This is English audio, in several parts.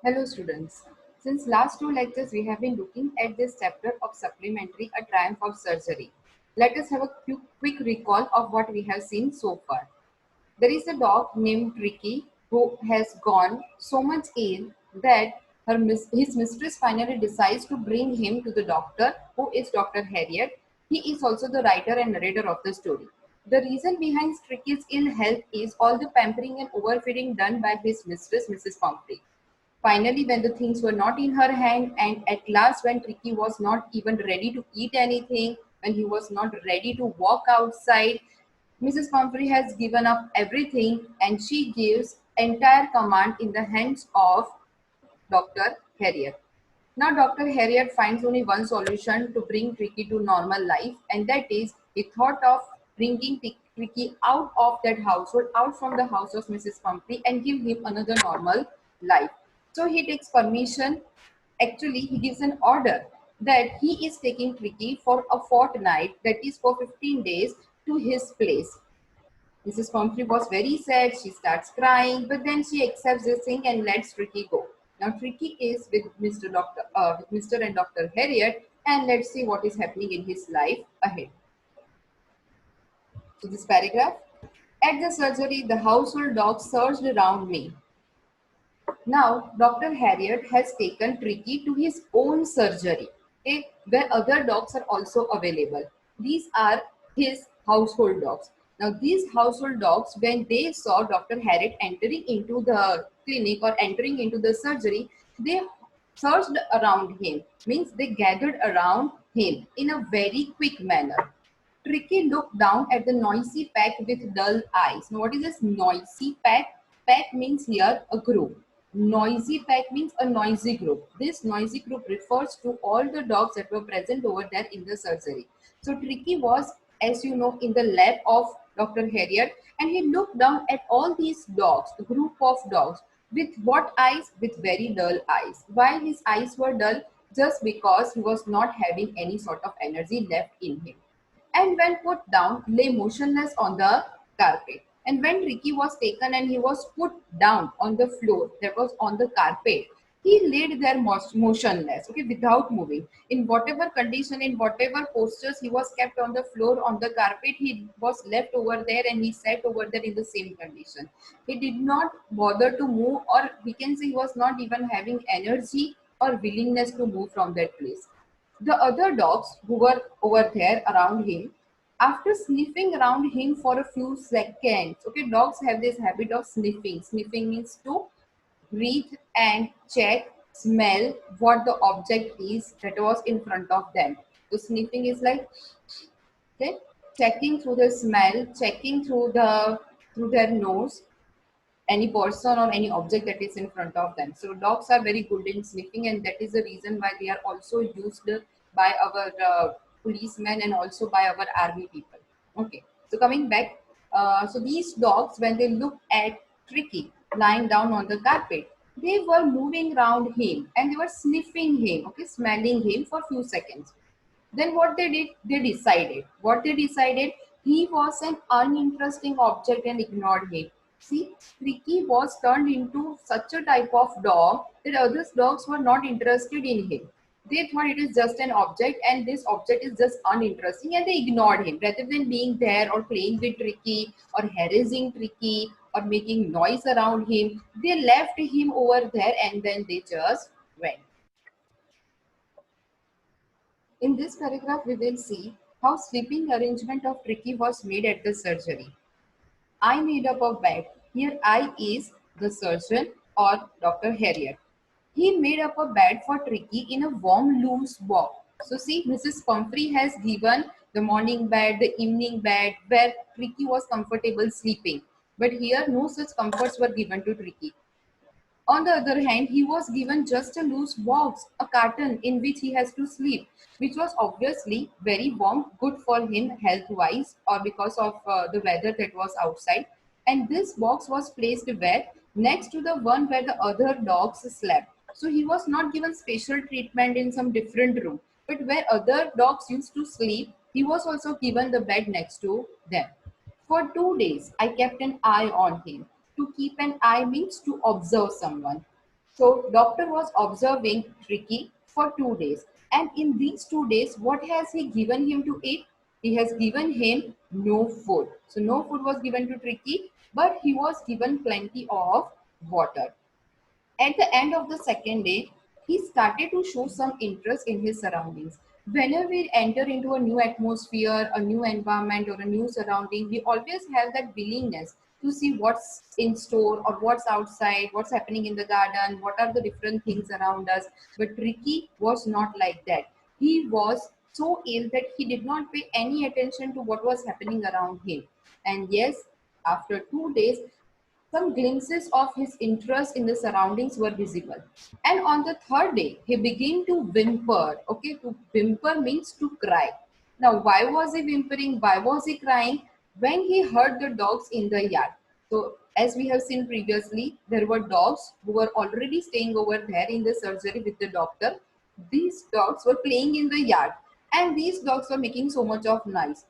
Hello students. Since last two lectures we have been looking at this chapter of supplementary, a triumph of surgery. Let us have a quick recall of what we have seen so far. There is a dog named Tricky who has gone so much ill that his mistress finally decides to bring him to the doctor, who is Dr. Harriet. He is also the writer and narrator of the story. The reason behind Tricky's ill health is all the pampering and overfeeding done by his mistress, Mrs. Pumphrey. Finally, when the things were not in her hand, and at last, when Tricky was not even ready to eat anything, when he was not ready to walk outside, Mrs. Pumphrey has given up everything and she gives entire command in the hands of Dr. Harriet. Now, Dr. Harriet finds only one solution to bring Tricky to normal life, and that is he thought of bringing Tricky out of that household, out from the house of Mrs. Pumphrey, and give him another normal life. So he takes permission. Actually, he gives an order that he is taking Tricky for a fortnight, that is for 15 days, to his place. Mrs. Pumphrey was very sad. She starts crying, but then she accepts this thing and lets Tricky go. Now Tricky is with Mr. and Dr. Harriet, and let's see what is happening in his life ahead. So this paragraph. At the surgery, the household dogs surged around me. Now, Dr. Harriet has taken Tricky to his own surgery, okay, where other dogs are also available. These are his household dogs. Now, these household dogs, when they saw Dr. Harriet entering into the clinic or entering into the surgery, they surged around him, means they gathered around him in a very quick manner. Tricky looked down at the noisy pack with dull eyes. Now, what is this noisy pack? Pack means here a group. Noisy pack means a noisy group. This noisy group refers to all the dogs that were present over there in the surgery. So Tricky was, as you know, in the lap of Dr. Harriet, and he looked down at all these dogs, a group of dogs. With what eyes? With very dull eyes. Why his eyes were dull? Just because he was not having any sort of energy left in him, and when put down, lay motionless on the carpet. And when Ricky was taken and he was put down on the floor that was on the carpet, he laid there motionless, okay, without moving. In whatever condition, in whatever postures he was kept on the floor, on the carpet, he was left over there and he sat over there in the same condition. He did not bother to move, or we can say he was not even having energy or willingness to move from that place. The other dogs who were over there around him, after sniffing around him for a few seconds, okay, dogs have this habit of sniffing. Sniffing means to breathe and check, smell what the object is that was in front of them. So sniffing is like, okay, checking through the smell, checking through their nose any person or any object that is in front of them. So dogs are very good in sniffing, and that is the reason why they are also used by our policemen and also by our army people. Okay, so coming back, so these dogs, when they look at Tricky lying down on the carpet, they were moving around him and they were sniffing him, okay, smelling him for few seconds. Then what they did, they decided he was an uninteresting object and ignored him. See, Tricky was turned into such a type of dog that other dogs were not interested in him. They thought it is just an object and this object is just uninteresting, and they ignored him rather than being there or playing with Tricky or harassing Tricky or making noise around him. They left him over there and then they just went. In this paragraph, we will see how sleeping arrangement of Tricky was made at the surgery. I made up a bed. Here I is the surgeon or Dr. Harriet. He made up a bed for Tricky in a warm, loose box. So see, Mrs. Pumphrey has given the morning bed, the evening bed, where Tricky was comfortable sleeping. But here no such comforts were given to Tricky. On the other hand, he was given just a loose box, a carton in which he has to sleep, which was obviously very warm, good for him health-wise, or because of the weather that was outside. And this box was placed where? Next to the one where the other dogs slept. So he was not given special treatment in some different room, but where other dogs used to sleep, he was also given the bed next to them. For 2 days, I kept an eye on him. To keep an eye means to observe someone. So doctor was observing Tricky for 2 days. And in these 2 days, what has he given him to eat? He has given him no food. So no food was given to Tricky, but he was given plenty of water. At the end of the second day, he started to show some interest in his surroundings. Whenever we enter into a new atmosphere, a new environment, or a new surrounding, we always have that willingness to see what's in store or what's outside, what's happening in the garden, what are the different things around us. But Ricky was not like that. He was so ill that he did not pay any attention to what was happening around him. And yes, after 2 days, some glimpses of his interest in the surroundings were visible. And on the third day, he began to whimper. Okay, to whimper means to cry. Now, why was he whimpering? Why was he crying? When he heard the dogs in the yard. So, as we have seen previously, there were dogs who were already staying over there in the surgery with the doctor. These dogs were playing in the yard, and these dogs were making so much of noise.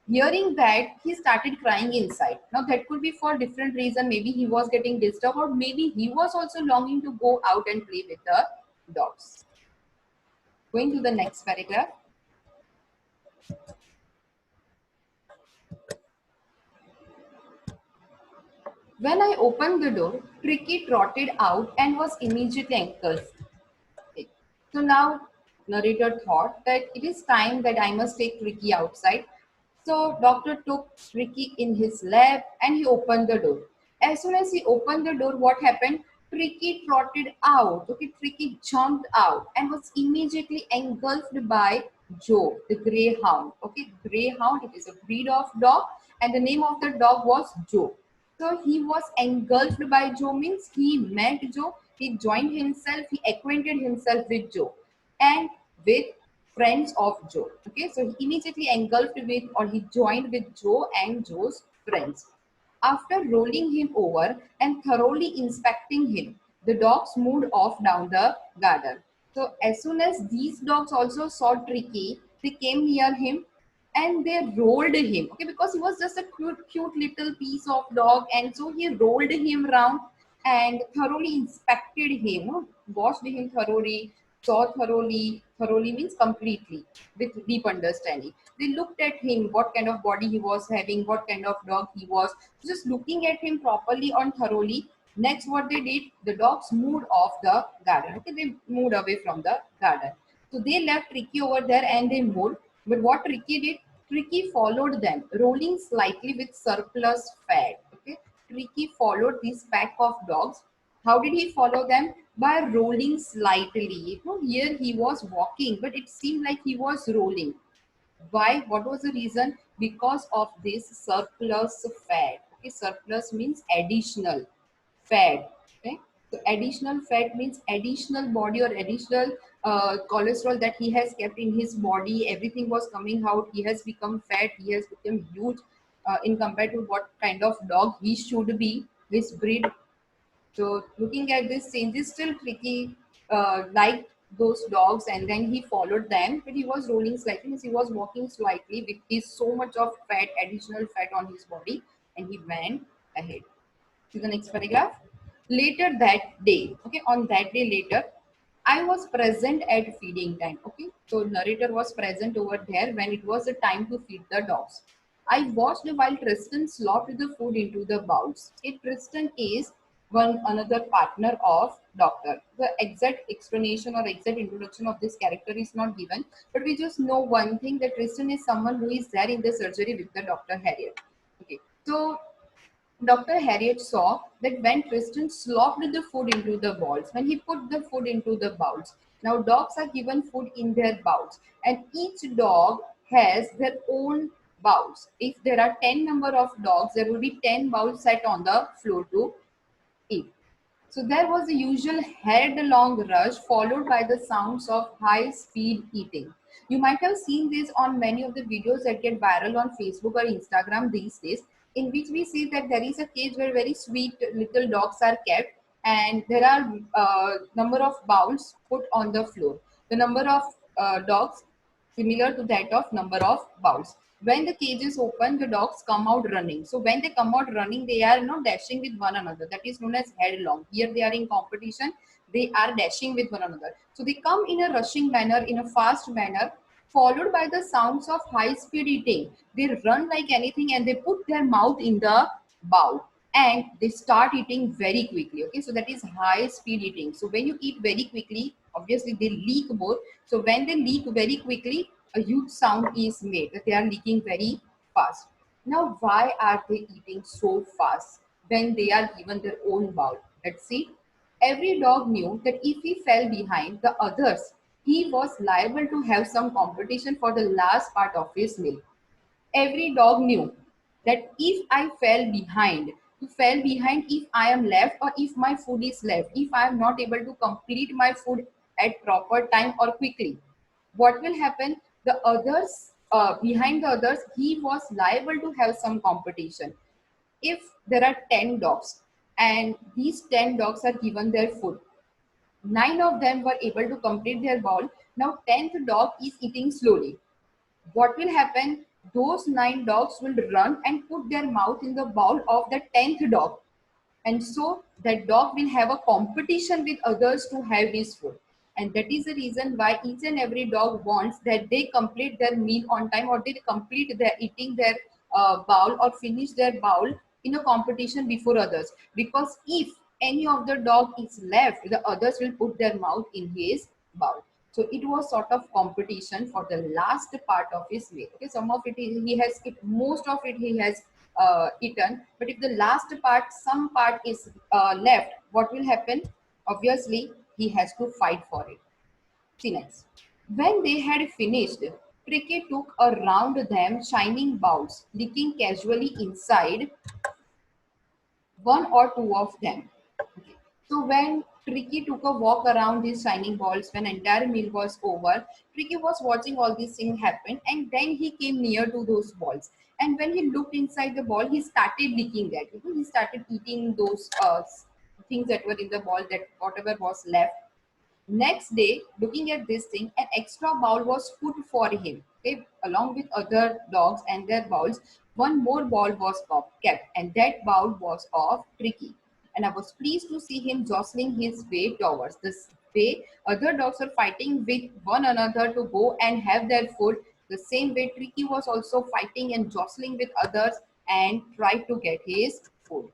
Hearing that, he started crying inside. Now that could be for different reason. Maybe he was getting disturbed, or maybe he was also longing to go out and play with the dogs. Going to the next paragraph. When I opened the door, Tricky trotted out and was immediately engulfed. Okay. So now narrator thought that it is time that I must take Tricky outside. So doctor took Tricky in his lap and he opened the door. As soon as he opened the door, what happened? Tricky trotted out. Okay, Tricky jumped out and was immediately engulfed by Joe, the greyhound. Okay, greyhound, it is a breed of dog, and the name of the dog was Joe. So he was engulfed by Joe means he met Joe, he joined himself, he acquainted himself with Joe and with friends of Joe. Okay, so he immediately engulfed with or he joined with Joe and Joe's friends. After rolling him over and thoroughly inspecting him, the dogs moved off down the garden. So as soon as these dogs also saw Tricky, they came near him and they rolled him. Okay, because he was just a cute little piece of dog, and so he rolled him around and thoroughly inspected him, watched him thoroughly, saw thoroughly. Thoroughly means completely, with deep understanding. They looked at him, what kind of body he was having, what kind of dog he was, just looking at him properly and thoroughly. Next, what they did, the dogs moved off the garden. Okay, they moved away from the garden. So they left Ricky over there and they moved. But what Ricky did, Ricky followed them, rolling slightly with surplus fat. Okay, Ricky followed this pack of dogs. How did he follow them? By rolling slightly. Here he was walking, but it seemed like he was rolling. Why? What was the reason? Because of this surplus fat. Okay, surplus means additional fat. Okay, so additional fat means additional body or additional cholesterol that he has kept in his body. Everything was coming out. He has become fat. He has become huge in compared to what kind of dog he should be. His breed. So looking at this change is still tricky. Like those dogs, and then he followed them, but he was rolling slightly, means he was walking slightly with his so much of fat, additional fat on his body, and he went ahead. To the next paragraph. Later that day, okay, on that day later, I was present at feeding time. Okay, so narrator was present over there when it was the time to feed the dogs. I watched while Tristan slopped the food into the bowls. Okay, Tristan is one another partner of Doctor. The exact explanation or exact introduction of this character is not given, but we just know one thing, that Tristan is someone who is there in the surgery with the Doctor Harriet. Okay, so Doctor Harriet saw that when Tristan slopped the food into the bowls, when he put the food into the bowls, now dogs are given food in their bowls, and each dog has their own bowls. If there are 10 number of dogs, there will be 10 bowls set on the floor to eat. So there was the usual headlong rush followed by the sounds of high speed eating. You might have seen this on many of the videos that get viral on Facebook or Instagram these days, in which we see that there is a cage where very sweet little dogs are kept, and there are number of bowls put on the floor. The number of dogs similar to that of number of bowls. When the cage is open, the dogs come out running. So when they come out running, they are not dashing with one another. That is known as headlong. Here they are in competition They are dashing with one another. So they come in a rushing manner, in a fast manner, followed by the sounds of high speed eating. They run like anything and they put their mouth in the bowl and they start eating very quickly. Okay, so that is high speed eating. So when you eat very quickly, obviously they leak more. So when they leak very quickly, a huge sound is made that they are leaking very fast. Now, why are they eating so fast when they are given their own bowl? Let's see. Every dog knew that if he fell behind the others, he was liable to have some competition for the last part of his meal. Every dog knew that if I fell behind if I am left or if my food is left, if I am not able to complete my food at proper time or quickly, what will happen? The others, behind the others, he was liable to have some competition. If there are 10 dogs and these 10 dogs are given their food, 9 of them were able to complete their bowl. Now 10th dog is eating slowly. What will happen? Those 9 dogs will run and put their mouth in the bowl of the 10th dog, and so that dog will have a competition with others to have his food. And that is the reason why each and every dog wants that they complete their meal on time, or they complete their eating their bowl or finish their bowl in a competition before others, because if any of the dog is left, the others will put their mouth in his bowl. So it was sort of competition for the last part of his meal. Okay, some of it he has most of it he has eaten, but if the last part, some part is left, what will happen? Obviously he has to fight for it. See next. When they had finished, Pricky took around them shining bowls, licking casually inside one or two of them. Okay. So when Tricky took a walk around these shining balls, when entire meal was over, Tricky was watching all these things happen, and then he came near to those balls. And when he looked inside the ball, he started licking that. He started eating those things that were in the ball, that whatever was left. Next day, looking at this thing, an extra bowl was put for him. Okay, along with other dogs and their bowls, one more bowl was kept, and that bowl was of Tricky. And I was pleased to see him jostling his way towards this way. Other dogs are fighting with one another to go and have their food. The same way, Tricky was also fighting and jostling with others and tried to get his food.